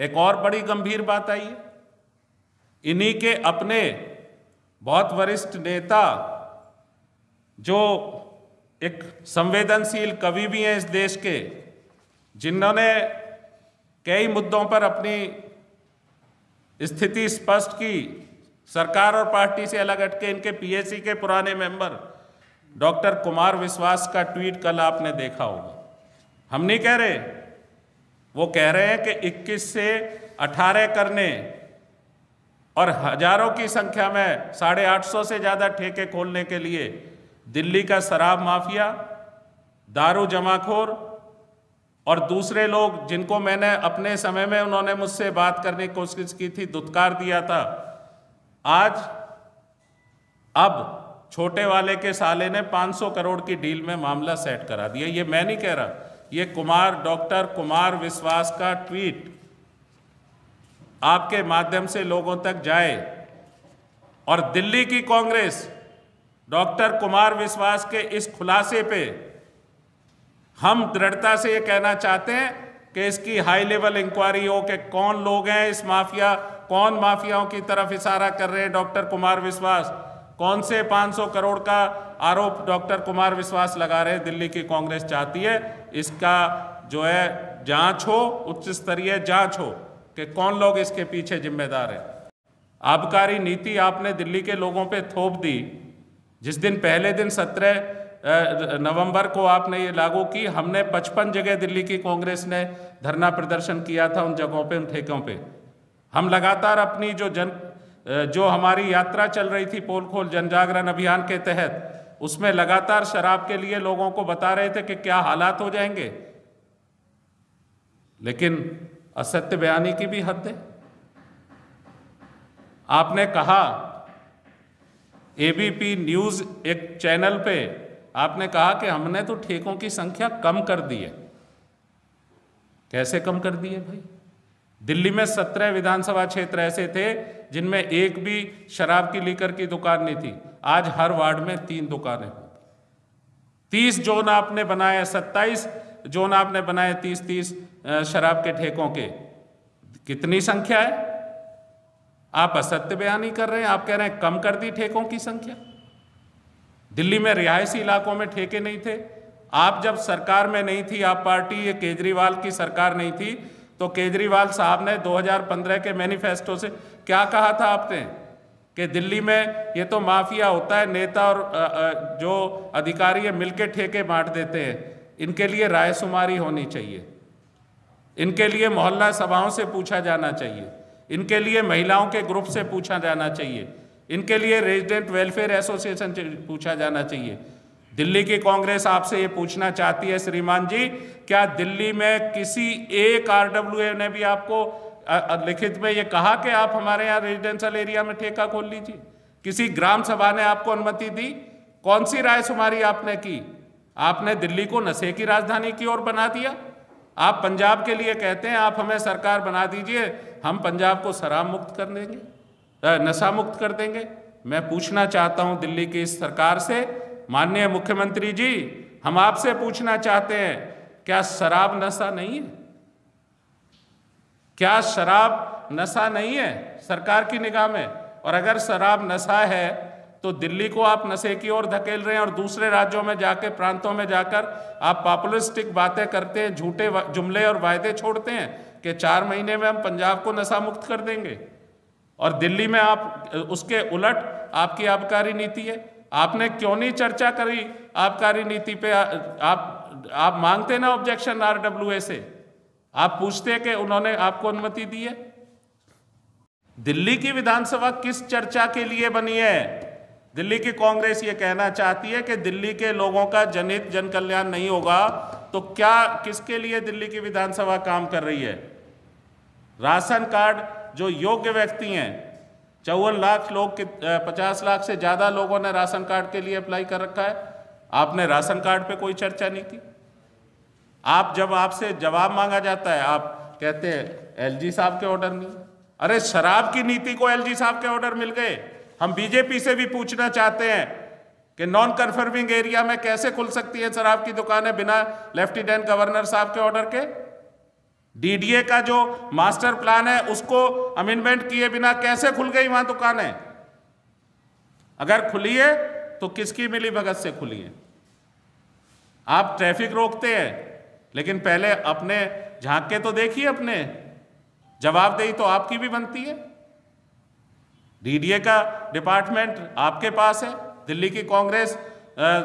एक और बड़ी गंभीर बात आई है, इन्हीं के अपने बहुत वरिष्ठ नेता जो एक संवेदनशील कवि भी हैं इस देश के, जिन्होंने कई मुद्दों पर अपनी स्थिति स्पष्ट की, सरकार और पार्टी से अलग हटके, इनके पीएसी के पुराने मेंबर डॉक्टर कुमार विश्वास का ट्वीट कल आपने देखा होगा। हम नहीं कह रहे, वो कह रहे हैं कि 21 से 18 करने और हजारों की संख्या में 850 से ज़्यादा ठेके खोलने के लिए दिल्ली का शराब माफिया, दारू जमाखोर और दूसरे लोग जिनको मैंने अपने समय में उन्होंने मुझसे बात करने की कोशिश की थी, दुत्कार दिया था, आज अब छोटे वाले के साले ने 500 करोड़ की डील में मामला सेट करा दिया। ये मैं नहीं कह रहा, ये डॉक्टर कुमार विश्वास का ट्वीट आपके माध्यम से लोगों तक जाए और दिल्ली की कांग्रेस डॉक्टर कुमार विश्वास के इस खुलासे पे हम दृढ़ता से ये कहना चाहते हैं कि इसकी हाई लेवल इंक्वायरी हो कि कौन लोग हैं इस माफिया, कौन माफियाओं की तरफ इशारा कर रहे हैं डॉक्टर कुमार विश्वास, कौन से 500 करोड़ का आरोप डॉक्टर कुमार विश्वास लगा रहे हैं। दिल्ली की कांग्रेस चाहती है इसका जो है जांच हो, उच्च स्तरीय जांच हो कि कौन लोग इसके पीछे जिम्मेदार हैं। आबकारी नीति आपने दिल्ली के लोगों पे थोप दी। जिस दिन पहले दिन 17 नवंबर को आपने ये लागू की, हमने 55 जगह दिल्ली की कांग्रेस ने धरना प्रदर्शन किया था, उन जगहों पे, उन ठेकों पे। हम लगातार अपनी जो हमारी यात्रा चल रही थी पोल खोल जन जागरण अभियान के तहत, उसमें लगातार शराब के लिए लोगों को बता रहे थे कि क्या हालात हो जाएंगे, लेकिन असत्य बयानी की भी हद है। आपने कहा एबीपी न्यूज एक चैनल पे आपने कहा कि हमने तो ठेकों की संख्या कम कर दी है। कैसे कम कर दी है भाई? दिल्ली में 17 विधानसभा क्षेत्र ऐसे थे जिनमें एक भी शराब की लीकर की दुकान नहीं थी। आज हर वार्ड में 3 दुकानें होती। 30 जोन आपने बनाए, 27 जोन आपने बनाए 30-30 शराब के ठेकों के। कितनी संख्या है? आप असत्य बयानी कर रहे हैं। आप कह रहे हैं कम कर दी ठेकों की संख्या। दिल्ली में रिहायशी इलाकों में ठेके नहीं थे। आप जब सरकार में नहीं थी, आप पार्टी, ये केजरीवाल की सरकार नहीं थी, तो केजरीवाल साहब ने 2015 के मैनिफेस्टो से क्या कहा था आपने कि दिल्ली में ये तो माफिया होता है, नेता और जो अधिकारी है मिलके ठेके बांट देते हैं, इनके लिए रायशुमारी होनी चाहिए, इनके लिए मोहल्ला सभाओं से पूछा जाना चाहिए, इनके लिए महिलाओं के ग्रुप से पूछा जाना चाहिए, इनके लिए रेजिडेंट वेलफेयर एसोसिएशन से पूछा जाना चाहिए। दिल्ली की कांग्रेस आपसे ये पूछना चाहती है श्रीमान जी, क्या दिल्ली में किसी एक आरडब्ल्यूए ने भी आपको लिखित में ये कहा कि आप हमारे यहाँ रेजिडेंशियल एरिया में ठेका खोल लीजिए? किसी ग्राम सभा ने आपको अनुमति दी? कौन सी रायशुमारी आपने की? आपने दिल्ली को नशे की राजधानी की ओर बना दिया। आप पंजाब के लिए कहते हैं आप हमें सरकार बना दीजिए, हम पंजाब को शराब मुक्त कर देंगे, नशा मुक्त कर देंगे। मैं पूछना चाहता हूं दिल्ली की इस सरकार से, माननीय मुख्यमंत्री जी, हम आपसे पूछना चाहते हैं, क्या शराब नशा नहीं है? क्या शराब नशा नहीं है सरकार की निगाह में? और अगर शराब नशा है तो दिल्ली को आप नशे की ओर धकेल रहे हैं और दूसरे राज्यों में जाके, प्रांतों में जाकर आप पॉपुलिस्टिक बातें करते हैं, झूठे जुमले और वायदे छोड़ते हैं कि 4 महीने में हम पंजाब को नशा मुक्त कर देंगे, और दिल्ली में आप उसके उलट आपकी आबकारी नीति है। आपने क्यों नहीं चर्चा करी आबकारी नीति पे? आप मांगते ना ऑब्जेक्शन आरडब्ल्यूए से, आप पूछते कि उन्होंने आपको अनुमति दी है। दिल्ली की विधानसभा किस चर्चा के लिए बनी है? दिल्ली की कांग्रेस ये कहना चाहती है कि दिल्ली के लोगों का जनहित जन कल्याण नहीं होगा, तो क्या किसके लिए दिल्ली की विधानसभा काम कर रही है? राशन कार्ड जो योग्य व्यक्ति हैं, 54 लाख लोग, 50 लाख से ज़्यादा लोगों ने राशन कार्ड के लिए अप्लाई कर रखा है। आपने राशन कार्ड पे कोई चर्चा नहीं की। आप जब आपसे जवाब मांगा जाता है, आप कहते हैं एलजी साहब के ऑर्डर नहीं। अरे शराब की नीति को एलजी साहब के ऑर्डर मिल गए। हम बीजेपी से भी पूछना चाहते हैं कि नॉन कन्फर्मिंग एरिया में कैसे खुल सकती है शराब की दुकानें बिना लेफ्टिनेंट गवर्नर साहब के ऑर्डर के? डीडीए का जो मास्टर प्लान है उसको अमेंडमेंट किए बिना कैसे खुल गई वहां दुकानें? अगर खुली है तो किसकी मिलीभगत से खुली है? आप ट्रैफिक रोकते हैं, लेकिन पहले अपने झांक के तो देखिए, अपने जवाबदेही तो आपकी भी बनती है। डीडीए का डिपार्टमेंट आपके पास है। दिल्ली की कांग्रेस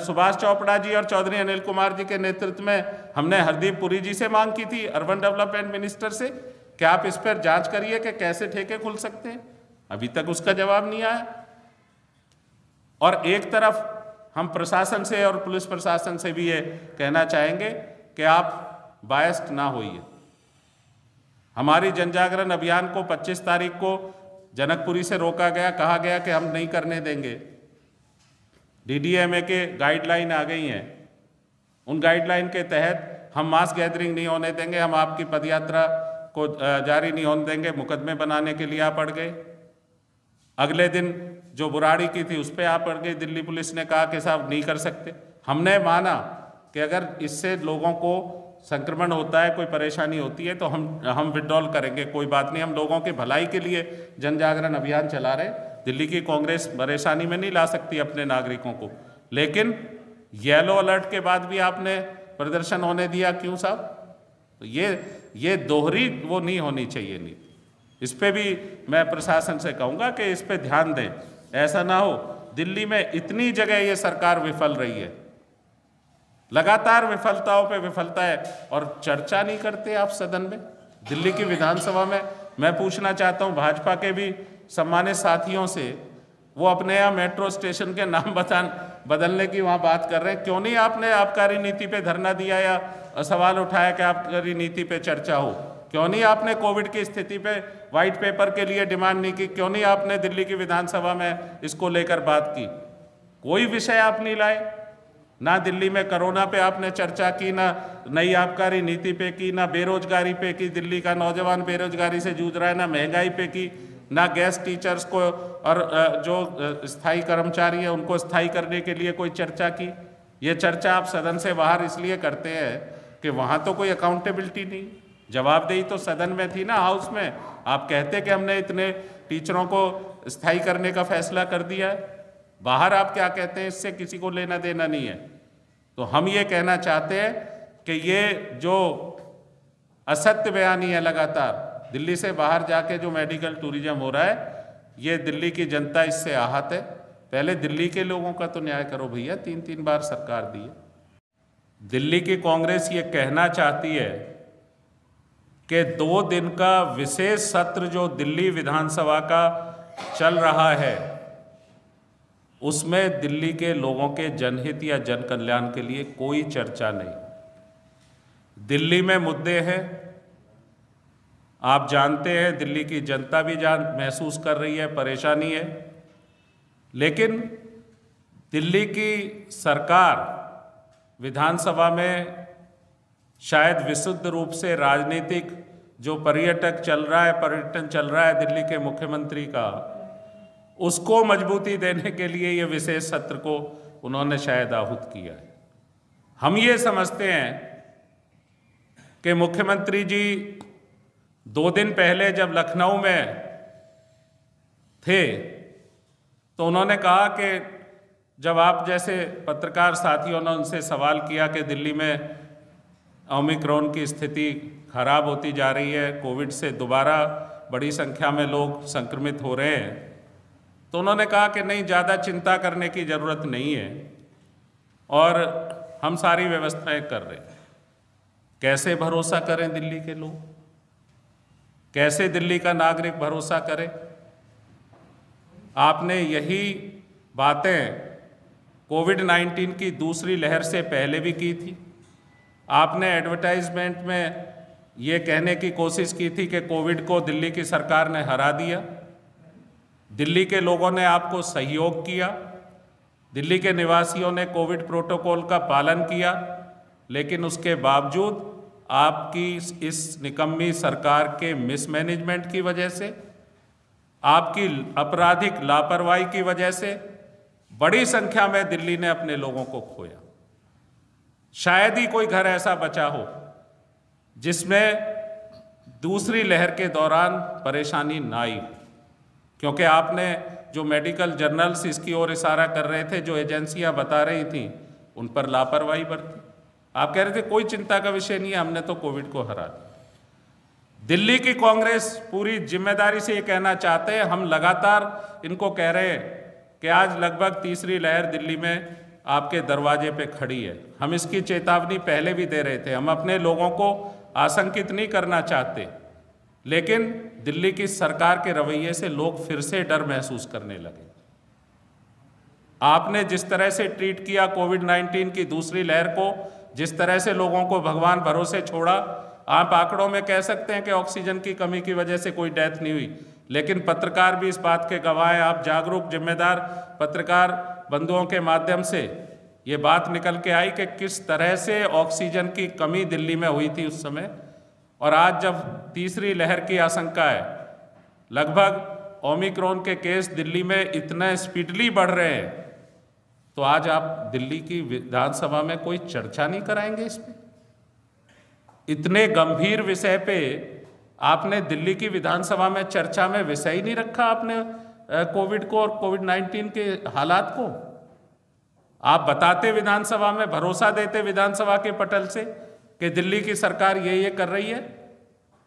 सुभाष चोपड़ा जी और चौधरी अनिल कुमार जी के नेतृत्व में हमने हरदीप पुरी जी से मांग की थी, अर्बन डेवलपमेंट मिनिस्टर से, कि आप इस पर जांच करिए कि कैसे ठेके खुल सकते हैं। अभी तक उसका जवाब नहीं आया। और एक तरफ हम प्रशासन से और पुलिस प्रशासन से भी ये कहना चाहेंगे कि आप बायस्ड ना होइए। हमारी जनजागरण अभियान को 25 तारीख को जनकपुरी से रोका गया, कहा गया कि हम नहीं करने देंगे। डीडीएमए के गाइडलाइन आ गई हैं, उन गाइडलाइन के तहत हम मास गैदरिंग नहीं होने देंगे, हम आपकी पदयात्रा को जारी नहीं होने देंगे। मुकदमे बनाने के लिए आप पड़ गए। अगले दिन जो बुराड़ी की थी उस पर आप पड़ गई। दिल्ली पुलिस ने कहा कि साहब नहीं कर सकते। हमने माना कि अगर इससे लोगों को संक्रमण होता है, कोई परेशानी होती है, तो हम विड्रॉल करेंगे, कोई बात नहीं। हम लोगों की भलाई के लिए जन जागरण अभियान चला रहे। दिल्ली की कांग्रेस परेशानी में नहीं ला सकती अपने नागरिकों को, लेकिन येलो अलर्ट के बाद भी आपने प्रदर्शन होने दिया, क्यों साहब? तो ये दोहरी वो नहीं होनी चाहिए नीति। इस पे भी मैं प्रशासन से कहूँगा कि इस पे ध्यान दें। ऐसा ना हो दिल्ली में इतनी जगह ये सरकार विफल रही है, लगातार विफलताओं पे विफलता है, और चर्चा नहीं करते आप सदन में। दिल्ली की विधानसभा में मैं पूछना चाहता हूँ भाजपा के भी सम्मानित साथियों से, वो अपने यहाँ मेट्रो स्टेशन के नाम बदलने की वहाँ बात कर रहे हैं। क्यों नहीं आपने आबकारी नीति पे धरना दिया या सवाल उठाया कि आबकारी नीति पे चर्चा हो? क्यों नहीं आपने कोविड की स्थिति पे वाइट पेपर के लिए डिमांड नहीं की? क्यों नहीं आपने दिल्ली की विधानसभा में इसको लेकर बात की? कोई विषय आप नहीं लाए। ना दिल्ली में कोरोना पे आपने चर्चा की, ना नई आबकारी नीति पे की, ना बेरोजगारी पे की, दिल्ली का नौजवान बेरोजगारी से जूझ रहा है, ना महंगाई पे की, ना गैस टीचर्स को और जो स्थायी कर्मचारी है उनको स्थायी करने के लिए कोई चर्चा की। ये चर्चा आप सदन से बाहर इसलिए करते हैं कि वहाँ तो कोई अकाउंटेबिलिटी नहीं, जवाबदेही तो सदन में थी ना, हाउस में। आप कहते कि हमने इतने टीचरों को स्थायी करने का फैसला कर दिया है, बाहर आप क्या कहते हैं, इससे किसी को लेना देना नहीं है। तो हम ये कहना चाहते हैं कि ये जो असत्य बयानी है लगातार दिल्ली से बाहर जाके जो मेडिकल टूरिज्म हो रहा है, ये दिल्ली की जनता इससे आहत है। पहले दिल्ली के लोगों का तो न्याय करो भैया, 3-3 बार सरकार दी है। दिल्ली की कांग्रेस ये कहना चाहती है कि 2 दिन का विशेष सत्र जो दिल्ली विधानसभा का चल रहा है, उसमें दिल्ली के लोगों के जनहित या जन कल्याण के लिए कोई चर्चा नहीं। दिल्ली में मुद्दे हैं, आप जानते हैं, दिल्ली की जनता भी महसूस कर रही है, परेशानी है। लेकिन दिल्ली की सरकार विधानसभा में शायद विशुद्ध रूप से राजनीतिक जो पर्यटन चल रहा है दिल्ली के मुख्यमंत्री का, उसको मजबूती देने के लिए ये विशेष सत्र को उन्होंने शायद आहूत किया है। हम ये समझते हैं कि मुख्यमंत्री जी 2 दिन पहले जब लखनऊ में थे तो उन्होंने कहा कि जब आप जैसे पत्रकार साथियों ने उनसे सवाल किया कि दिल्ली में ओमिक्रॉन की स्थिति खराब होती जा रही है, कोविड से दोबारा बड़ी संख्या में लोग संक्रमित हो रहे हैं, तो उन्होंने कहा कि नहीं, ज़्यादा चिंता करने की ज़रूरत नहीं है और हम सारी व्यवस्थाएं कर रहे हैं। कैसे भरोसा करें दिल्ली के लोग? कैसे दिल्ली का नागरिक भरोसा करे? आपने यही बातें कोविड-19 की दूसरी लहर से पहले भी की थी। आपने एडवर्टाइजमेंट में ये कहने की कोशिश की थी कि कोविड को दिल्ली की सरकार ने हरा दिया। दिल्ली के लोगों ने आपको सहयोग किया, दिल्ली के निवासियों ने कोविड प्रोटोकॉल का पालन किया, लेकिन उसके बावजूद आपकी इस निकम्मी सरकार के मिसमैनेजमेंट की वजह से, आपकी आपराधिक लापरवाही की वजह से बड़ी संख्या में दिल्ली ने अपने लोगों को खोया। शायद ही कोई घर ऐसा बचा हो जिसमें दूसरी लहर के दौरान परेशानी ना आई, क्योंकि आपने जो मेडिकल जर्नल्स इसकी ओर इशारा कर रहे थे, जो एजेंसियां बता रही थीं, उन पर लापरवाही बरती। आप कह रहे थे कोई चिंता का विषय नहीं है, हमने तो कोविड को हरा दिया। दिल्ली की कांग्रेस पूरी जिम्मेदारी से ये कहना चाहते हैं, हम लगातार इनको कह रहे हैं कि आज लगभग तीसरी लहर दिल्ली में आपके दरवाजे पे खड़ी है। हम इसकी चेतावनी पहले भी दे रहे थे, हम अपने लोगों को आशंकित नहीं करना चाहते, लेकिन दिल्ली की सरकार के रवैये से लोग फिर से डर महसूस करने लगे। आपने जिस तरह से ट्रीट किया कोविड-19 की दूसरी लहर को, जिस तरह से लोगों को भगवान भरोसे छोड़ा, आप आंकड़ों में कह सकते हैं कि ऑक्सीजन की कमी की वजह से कोई डेथ नहीं हुई, लेकिन पत्रकार भी इस बात के गवाह हैं। आप जागरूक जिम्मेदार पत्रकार बंधुओं के माध्यम से ये बात निकल के आई कि किस तरह से ऑक्सीजन की कमी दिल्ली में हुई थी उस समय, और आज जब तीसरी लहर की आशंका है, लगभग ओमिक्रॉन के केस दिल्ली में इतने स्पीडली बढ़ रहे हैं, तो आज आप दिल्ली की विधानसभा में कोई चर्चा नहीं कराएंगे इस पे? इतने गंभीर विषय पे आपने दिल्ली की विधानसभा में चर्चा में विषय ही नहीं रखा आपने कोविड को और कोविड-19 के हालात को। आप बताते विधानसभा में, भरोसा देते विधानसभा के पटल से कि दिल्ली की सरकार ये कर रही है,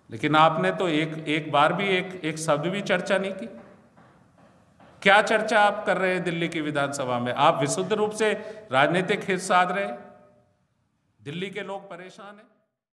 लेकिन आपने तो एक बार भी एक शब्द भी चर्चा नहीं की। क्या चर्चा आप कर रहे हैं दिल्ली की विधानसभा में? आप विशुद्ध रूप से राजनीतिक हित साध रहे हैं। दिल्ली के लोग परेशान हैं।